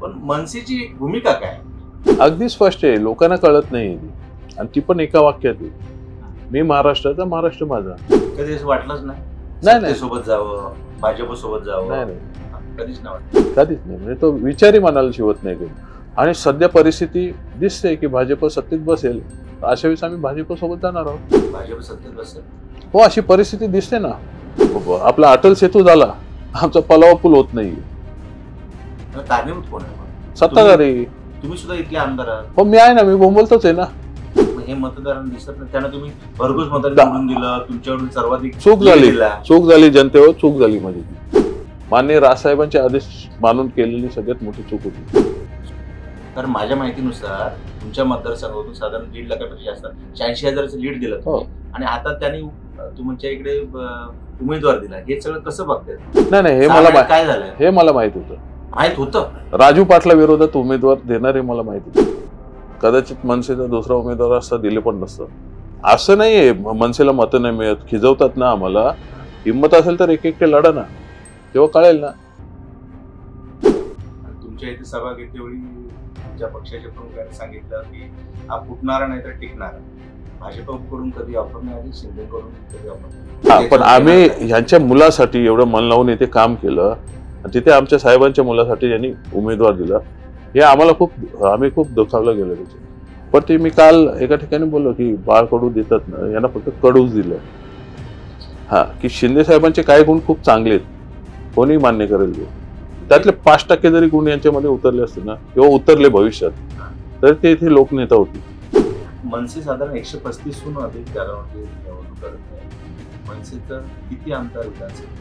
पण मनसेची भूमिका काय? अगदी स्पष्ट आहे, लोकांना कळत नाही आणि ती पण एका वाक्यात आहे, मी महाराष्ट्राचा, महाराष्ट्र माझा. कधी असं वाटलंच नाही नाही सोबत जावं, भाजप सोबत जावं? नाही कधीच नाही वाटलं. कधीच नाही. म्हणजे तो विचारही मनाला शिवत नाही कधी. आणि सध्या परिस्थिती दिसते की भाजप सत्तेत बसेल, अशा वेळेस आम्ही भाजप सोबत जाणार आहोत. भाजप सत्तेत बसेल हो, अशी परिस्थिती दिसते ना. आपला अटल सेतू झाला, आमचा पलावा पूल होत नाही. कारणीभूत कोण आहे? सत्ताधारी. तुम्ही सुद्धा इथले आमदार आहात. हो, मी आहे ना, मी बोंबलतोच आहे ना. हे मतदारांना दिसत नाही, त्यांना तुम्ही भरघोस मतांनी निवडून दिलं, तुमच्याकडून सर्वाधिक चूक झाली जनतेवर, चूक झाली माझी. माननीय राजसाहेबांचे आदेश मानून केलेली सगळ्यात मोठी चूक होती. कारण माझ्या माहितीनुसार तुमच्या मतदारसंघातून साधारण 1.5 लाखापेक्षा जास्त 86,000चं लीड दिलं तुम्ही. आणि आता त्यांनी तुमच्या इकडे उमेदवार दिला. हे सगळं कसं बघताय? नाही, हे मला काय झालं हे मला माहित होतं. माहित होतं राजू पाटला विरोधात उमेदवार देणार हे मला माहित होतं. कदाचित मनसेचा दुसरा उमेदवार असता दिले पण नसतं. असं नाहीये मनसेला मतं नाही मिळत, खिजवतात ना आम्हाला. हिंमत असेल तर एक एकटे लढा ना, तेव्हा कळेल ना. तुमच्या इथे सभा घेतेवेळी तुमच्या पक्षाच्या प्रमुखांनी सांगितलं की हा फुटणारा नाही तर टिकणारा. भाजपकडून कधी ऑफर नाही आली, शिंदेकडून कधी ऑफर. पण आम्ही ह्यांच्या मुलासाठी एवढं मन लावून इथे काम केलं, तिथे आमच्या साहेबांच्या मुलासाठी यांनी उमेदवार दिला. हे आम्हाला आम्ही खूप दुखावलं गेलं त्याचे. पण ते मी काल एका ठिकाणी बोललो की बाळ कडू देतात ना, यांना फक्त कडूच दिलं. हा, की शिंदे साहेबांचे काही गुण खूप चांगले आहेत, कोणी मान्य करेल. त्यातले 5% जरी गुण यांच्यामध्ये उतरले असते ना, किंवा उतरले भविष्यात, तर ते इथे लोकनेता होती. मनसे साधारण 135हून अधिक जागांवरती निवडणूक करत आहे. मनसेचं किती आमदार विधानसभेत?